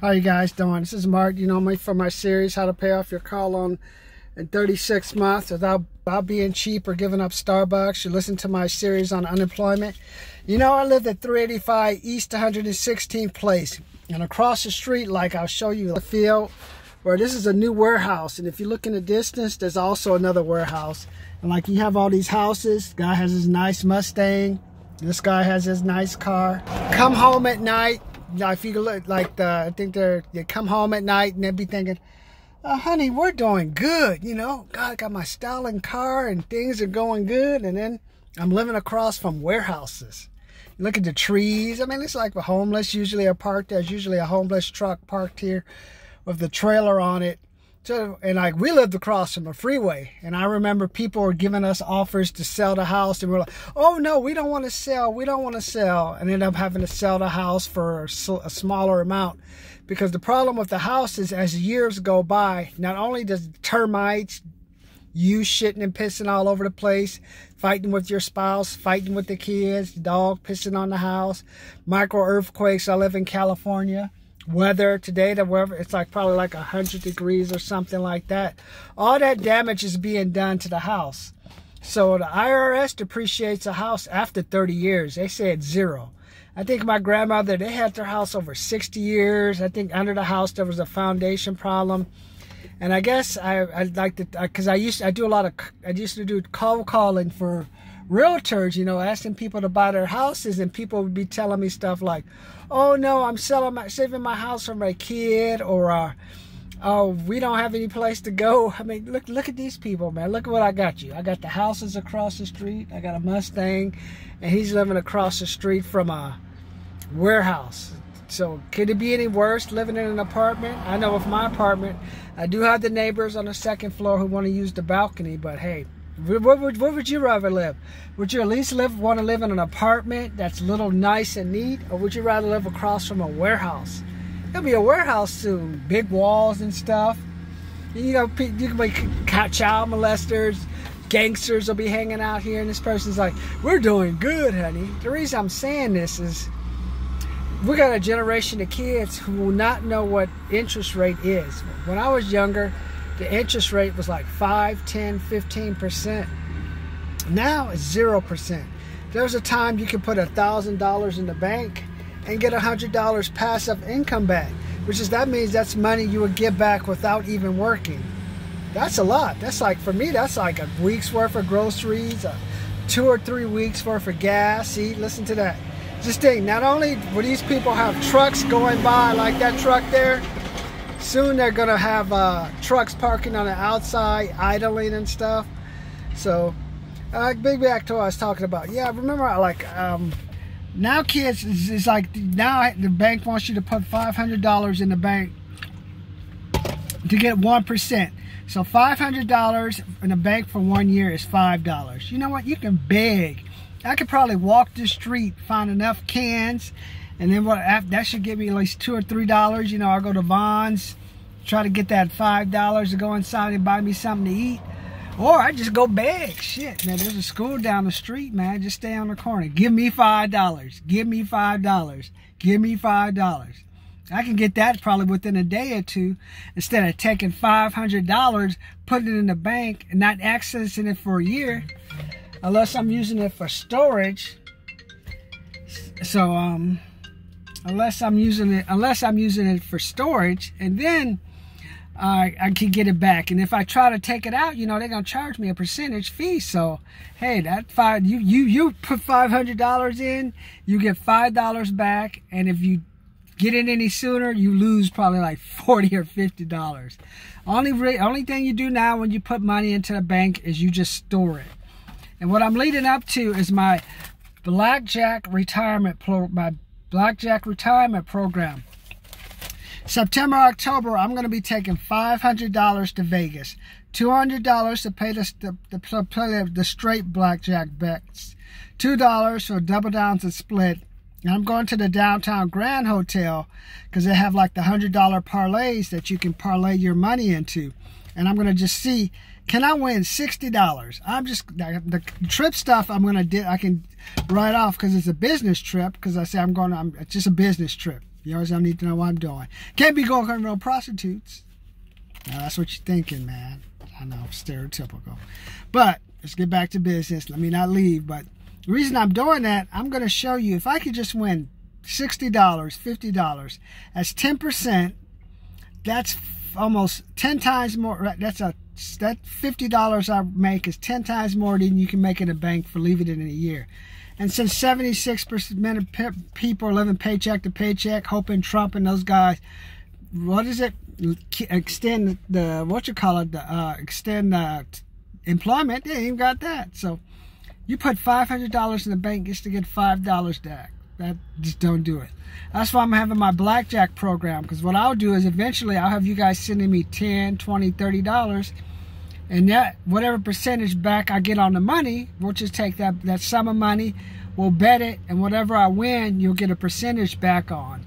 How you guys doing? This is Mark. You know me from my series, How to Pay Off Your Car Loan in 36 months without being cheap or giving up Starbucks. You listen to my series on unemployment. You know, I lived at 385 East 116th Place. And across the street, like I'll show you the field, where this is a new warehouse. And if you look in the distance, there's also another warehouse. And like you have all these houses. Guy has his nice Mustang. This guy has his nice car. Come home at night. Now, if you look like I think they come home at night and they be thinking, oh, honey, we're doing good. You know, God, I got my styling car and things are going good. And then I'm living across from warehouses. Look at the trees. I mean, it's like the homeless usually are parked. There's usually a homeless truck parked here with the trailer on it. So, and like we lived across from a freeway, and I remember people were giving us offers to sell the house, and we're like, oh no, we don't want to sell, we don't want to sell, and end up having to sell the house for a smaller amount. Because the problem with the house is, as years go by, not only does termites, you shitting and pissing all over the place, fighting with your spouse, fighting with the kids, dog pissing on the house, micro earthquakes. I live in California. Weather today, the weather, it's like probably like 100 degrees or something like that. All that damage is being done to the house. So the IRS depreciates a house after 30 years. They say it's zero. I think my grandmother, they had their house over 60 years. I think under the house there was a foundation problem. And I guess I'd like to, because I used to do cold calling for realtors, you know, asking people to buy their houses, and people would be telling me stuff like, oh no, I'm saving my house for my kid, or oh, we don't have any place to go. I mean, look at these people, man. Look at what I got you. I got the houses across the street. I got a Mustang, and he's living across the street from a warehouse. So could it be any worse living in an apartment? I know with my apartment, I do have the neighbors on the second floor who want to use the balcony, but hey, where would you rather live? Would you at least want to live in an apartment that's little nice and neat, or would you rather live across from a warehouse? There'll be a warehouse soon, big walls and stuff. You know, you can be child molesters, gangsters will be hanging out here, and this person's like, we're doing good, honey. The reason I'm saying this is we got a generation of kids who will not know what interest rate is. When I was younger, the interest rate was like 5, 10, 15%. Now it's 0%. There's a time you can put $1,000 in the bank and get $100 passive income back, that means that's money you would get back without even working. That's a lot. That's like, for me, that's like a week's worth of groceries, 2 or 3 weeks worth of gas. See, listen to that. Just think, not only will these people have trucks going by like that truck there, soon they're gonna have trucks parking on the outside, idling and stuff. So, big back to what I was talking about. Yeah, remember, like, now kids, it's like, now the bank wants you to put $500 in the bank to get 1%. So $500 in the bank for 1 year is $5. You know what? You can beg. I could probably walk the street, find enough cans, and then that should give me at least $2 or $3. You know, I'll go to Vons, try to get that $5 to go inside and buy me something to eat. Or I just go beg. Shit, man, there's a school down the street, man. Just stay on the corner. Give me $5. Give me $5. Give me $5. I can get that probably within a day or two, instead of taking $500, putting it in the bank, and not accessing it for a year, unless I'm using it for storage. So, unless I'm using it for storage, and then I can get it back. And if I try to take it out, you know, they're gonna charge me a percentage fee. So, hey, you put $500 in, you get $5 back, and if you get it any sooner, you lose probably like $40 or $50. Only thing you do now when you put money into the bank is you just store it. And what I'm leading up to is my Blackjack retirement program. September, October, I'm going to be taking $500 to Vegas, $200 to pay the straight blackjack bets, $2 for double downs and split. And I'm going to the Downtown Grand Hotel because they have like the $100 parlays that you can parlay your money into. And I'm going to just see, can I win $60? I'm just, the trip stuff I can write off because it's a business trip, because I say it's just a business trip. You always don't need to know what I'm doing. Can't be going around prostitutes. Now, that's what you're thinking, man. I know, stereotypical. But let's get back to business. Let me not leave. But the reason I'm doing that, I'm going to show you if I could just win $60, $50, that's 10%. That's almost 10 times more. That $50 I make is 10 times more than you can make in a bank for leaving it in a year. And since 76% of people are living paycheck to paycheck, hoping Trump and those guys, what is it? Extend the extend employment. They ain't even got that. So you put $500 in the bank just to get $5 back. That just don't do it. That's why I'm having my blackjack program, because what I'll do is eventually I'll have you guys sending me $10, $20, $30, and that whatever percentage back I get on the money, we'll just take that sum of money, we'll bet it, and whatever I win, you'll get a percentage back on.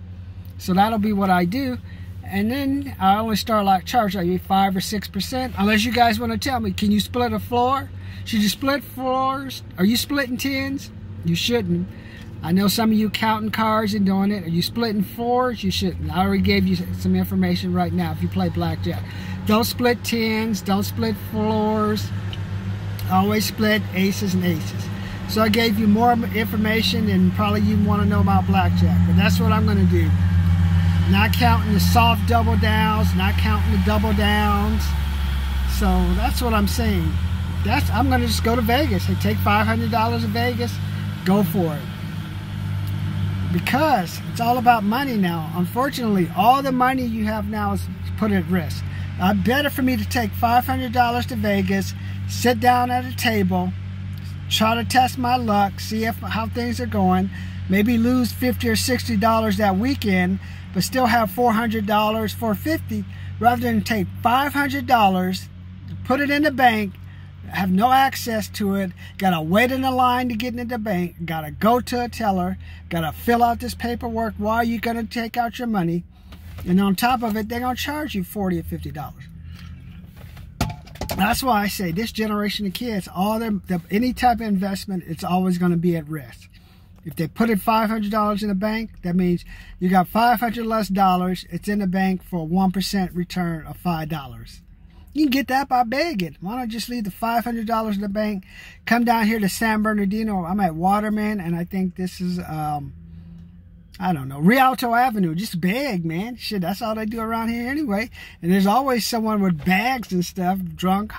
So that'll be what I do. And then I only start like charge like 5 or 6%, unless you guys want to tell me, can you split a floor? Should you split floors? Are you splitting tens? You shouldn't. I know some of you counting cards and doing it. Are you splitting fours? You shouldn't. I already gave you some information right now if you play blackjack. Don't split tens. Don't split floors. Always split aces and aces. So I gave you more information than probably you want to know about blackjack. But that's what I'm going to do. Not counting the soft double downs. Not counting the double downs. So that's what I'm saying. I'm going to just go to Vegas. Hey, take $500 to Vegas. Go for it. Because it's all about money now. Unfortunately, all the money you have now is put at risk. Better for me to take $500 to Vegas, sit down at a table, try to test my luck, see how things are going, maybe lose $50 or $60 that weekend, but still have $400, $450, rather than take $500, put it in the bank, have no access to it, gotta wait in the line to get into the bank, gotta go to a teller, gotta fill out this paperwork while you're gonna take out your money, and on top of it, they're gonna charge you $40 or $50. That's why I say this generation of kids, any type of investment, it's always gonna be at risk. If they put in $500 in the bank, that means you got $500 less dollars, it's in the bank for a 1% return of $5. You can get that by begging. Why don't you just leave the $500 in the bank, come down here to San Bernardino. I'm at Waterman, and I think this is, I don't know, Rialto Avenue. Just beg, man. Shit, that's all they do around here anyway. And there's always someone with bags and stuff, drunk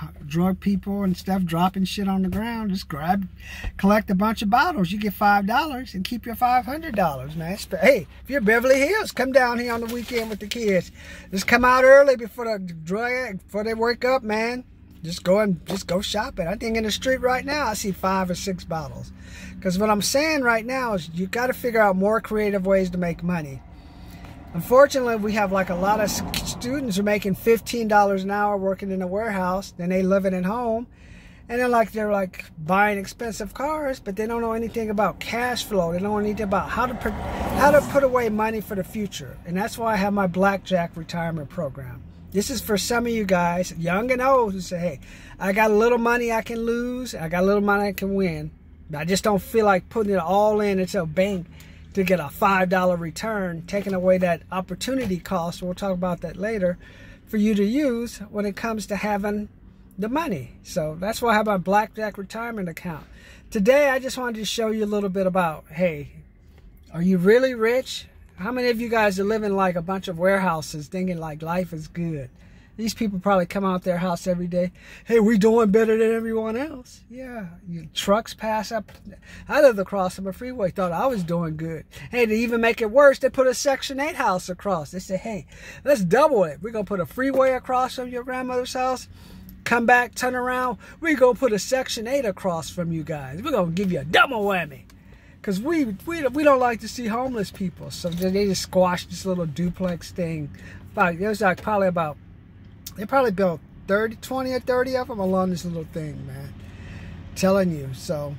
people and stuff, dropping shit on the ground. Just collect a bunch of bottles. You get $5 and keep your $500, man. Hey, if you're Beverly Hills, come down here on the weekend with the kids. Just come out early before they wake up, man. Just go shopping. I think in the street right now, I see 5 or 6 bottles. Because what I'm saying right now is you got to figure out more creative ways to make money. Unfortunately, we have like a lot of students who are making $15 an hour working in a warehouse, then they living at home, and they're like buying expensive cars, but they don't know anything about cash flow. They don't know anything about how to put away money for the future. And that's why I have my Blackjack retirement program. This is for some of you guys, young and old, who say, hey, I got a little money I can lose, I got a little money I can win. I just don't feel like putting it all into a bank to get a $5 return, taking away that opportunity cost, we'll talk about that later, for you to use when it comes to having the money. So that's why I have my Blackjack retirement account. Today, I just wanted to show you a little bit about, hey, are you really rich? How many of you guys are living like a bunch of warehouses thinking like life is good? These people probably come out their house every day. Hey, we doing better than everyone else. Yeah, trucks pass up. I lived across from a freeway, thought I was doing good. Hey, to even make it worse, they put a Section 8 house across. They said, hey, let's double it. We're going to put a freeway across from your grandmother's house. Come back, turn around. We're going to put a Section 8 across from you guys. We're going to give you a double whammy. Because we don't like to see homeless people. So they just squashed this little duplex thing. It was like probably about, they probably built 20 or 30 of them along this little thing, man. Telling you. So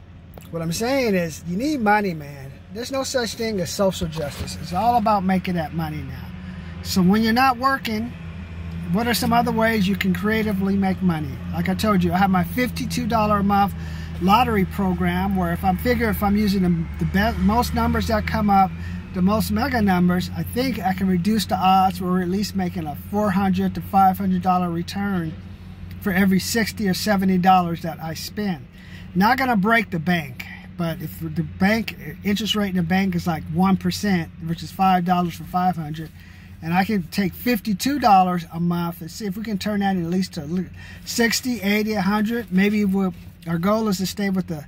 what I'm saying is you need money, man. There's no such thing as social justice. It's all about making that money now. So when you're not working, what are some other ways you can creatively make money? Like I told you, I have my $52 a month lottery program where if I'm using the most numbers that come up, the most mega numbers, I think I can reduce the odds where we're at least making a $400 to $500 return for every $60 or $70 that I spend. Not gonna break the bank, but if the bank interest rate in the bank is like 1%, which is $5 for 500, and I can take $52 a month and see if we can turn that at least to 60, 80, 100. Maybe our goal is to stay with the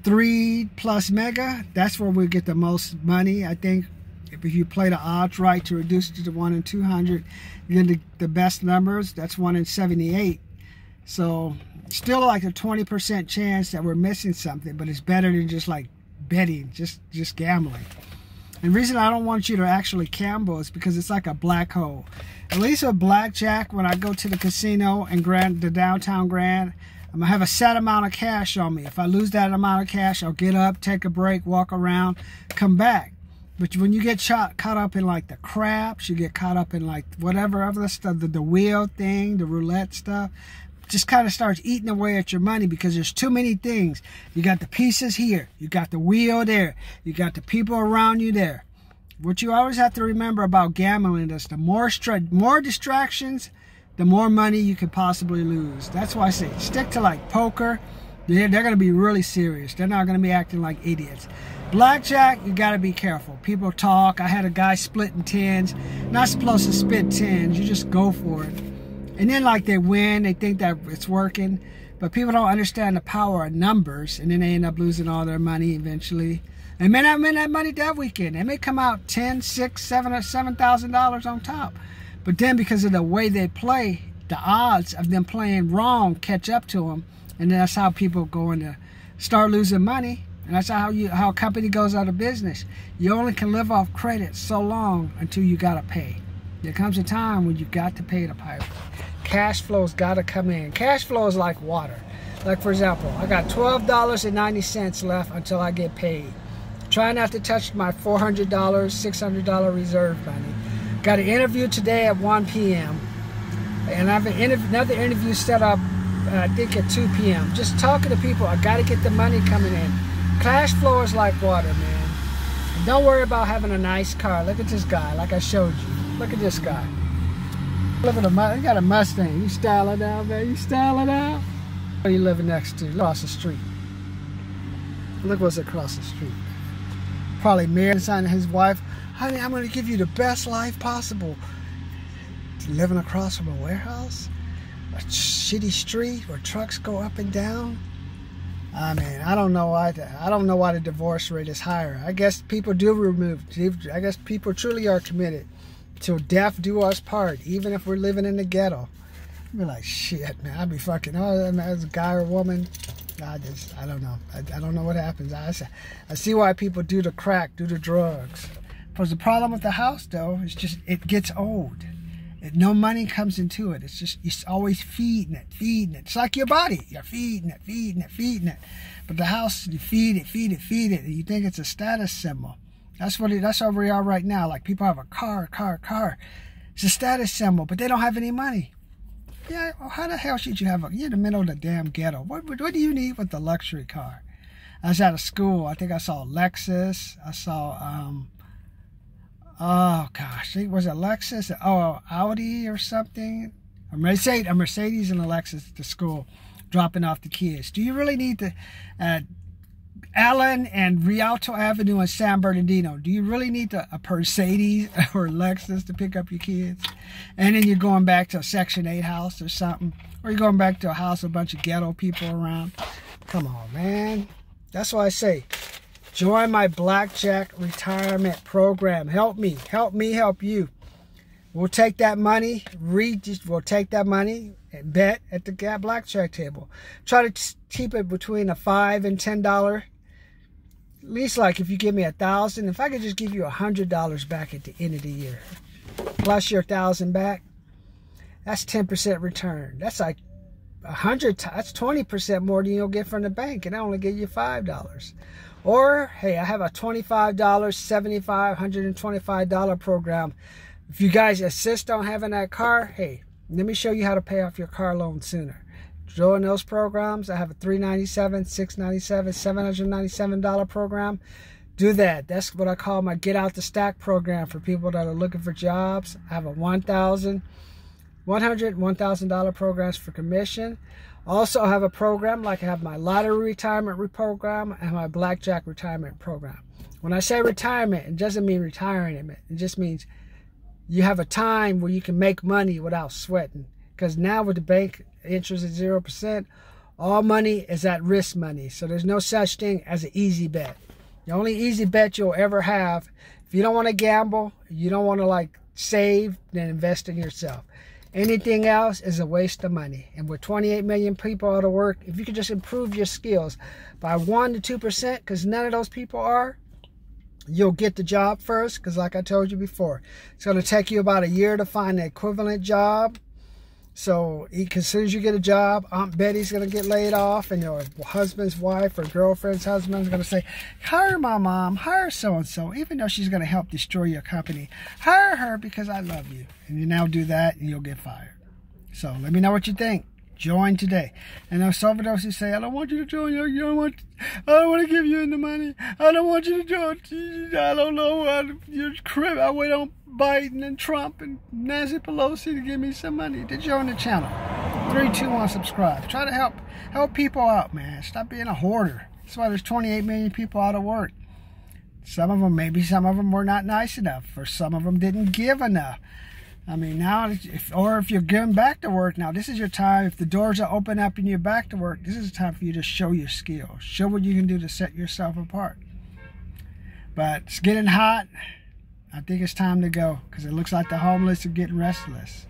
3+ mega. That's where we get the most money. I think if you play the odds right to reduce it to 1 in 200, you get the best numbers. That's 1 in 78. So still like a 20% chance that we're missing something, but it's better than just like betting, just gambling. And the reason I don't want you to actually gamble is because it's like a black hole. At least with blackjack, when I go to the casino in the downtown Grand, I'm gonna have a set amount of cash on me. If I lose that amount of cash, I'll get up, take a break, walk around, come back. But when you get caught up in like the craps, you get caught up in like whatever other stuff, the wheel thing, the roulette stuff, just kind of starts eating away at your money because there's too many things. You got the pieces here, you got the wheel there, you got the people around you there. What you always have to remember about gambling is the more distractions, the more money you could possibly lose. That's why I say stick to like poker. They're going to be really serious. They're not going to be acting like idiots. Blackjack, you got to be careful. People talk. I had a guy splitting tens. Not supposed to split tens. You just go for it. And then like they win, they think that it's working, but people don't understand the power of numbers, and then they end up losing all their money eventually. They may not win that money that weekend. They may come out $10, $6, $7, or $7,000 on top. But then because of the way they play, the odds of them playing wrong catch up to them, and that's how people go into start losing money, and that's how a company goes out of business. You only can live off credit so long until you gotta pay. There comes a time when you got to pay the piper. Cash flow's got to come in. Cash flow is like water. Like for example, I got $12.90 left until I get paid. Try not to touch my $400, $600 reserve money. Got an interview today at 1 p.m. And I have another interview set up, I think at 2 p.m. Just talking to people. I got to get the money coming in. Cash flow is like water, man. And don't worry about having a nice car. Look at this guy, like I showed you. Look at this guy. Look at him. He got a Mustang. You styling out, man. You styling out. Who are you living next to? Across the street. Look what's across the street. Probably married and his wife. Honey, I'm going to give you the best life possible. Living across from a warehouse, a shitty street where trucks go up and down. I mean, I don't know why the divorce rate is higher. I guess people do I guess people truly are committed till death do us part, even if we're living in the ghetto. I'd be like, shit, man. I'd be fucking, as a guy or woman. I don't know. I don't know what happens. I see why people do the crack, do the drugs. Because the problem with the house, though, is just it gets old. No money comes into it. It's just, you're always feeding it. It's like your body. You're feeding it. But the house, you feed it. And you think it's a status symbol. That's where we are right now. Like people have a car. It's a status symbol, but they don't have any money. Yeah, well, how the hell should you have you're in the middle of the damn ghetto. What do you need with the luxury car? I was out of school. I think I saw Lexus. I saw, oh gosh, was it Lexus? Oh, Audi or something? A Mercedes and a Lexus to school, dropping off the kids. Do you really need to, Allen and Rialto Avenue in San Bernardino, do you really need a Mercedes or Lexus to pick up your kids? And then you're going back to a Section 8 house or something, or you're going back to a house with a bunch of ghetto people around. Come on, man. That's why I say, join my Blackjack retirement program. Help me help you. We'll take that money, and bet at the blackjack table. Try to keep it between a $5 and $10. At least, like, if you give me $1,000, if I could just give you $100 back at the end of the year, plus your $1,000 back, that's 10% return. That's like that's 20% more than you'll get from the bank, and I only give you $5. Or, hey, I have a $25, $75, $125 program. If you guys insist on having that car, hey, let me show you how to pay off your car loan sooner. Join those programs. I have a $397, $697, $797 program. do that. That's what I call my Get Out the Stack program for people that are looking for jobs. I have a $1,000 programs for commission. Also, I have a program like I have my lottery retirement program and my blackjack retirement program. When I say retirement, it doesn't mean retiring. It just means you have a time where you can make money without sweating. Because now with the bank interest at 0%, all money is at risk money. So there's no such thing as an easy bet. The only easy bet you'll ever have, if you don't want to gamble, you don't want to like save, then invest in yourself. Anything else is a waste of money. And with 28 million people out of work, if you could just improve your skills by 1 to 2%, because none of those people are, you'll get the job first. Because like I told you before, it's going to take you about a year to find the equivalent job. So as soon as you get a job, Aunt Betty's going to get laid off, and your husband's wife or girlfriend's husband is going to say, hire my mom, hire so-and-so, even though she's going to help destroy your company. Hire her because I love you. And you now do that, and you'll get fired. So let me know what you think. Join today. And there's some of those who say, I don't want you to join. I don't want to give you any money. I don't want you to join. I don't know. You're crib. I wait on Biden and Trump and Nancy Pelosi to give me some money to join the channel. 3, 2, 1, subscribe. Try to help people out, man. Stop being a hoarder. That's why there's 28 million people out of work. Some of them were not nice enough, or some of them didn't give enough. I mean, now, if you're getting back to work, now this is your time. If the doors are open up and you're back to work, this is the time for you to show your skills. Show what you can do to set yourself apart. But it's getting hot. I think it's time to go, because it looks like the homeless are getting restless.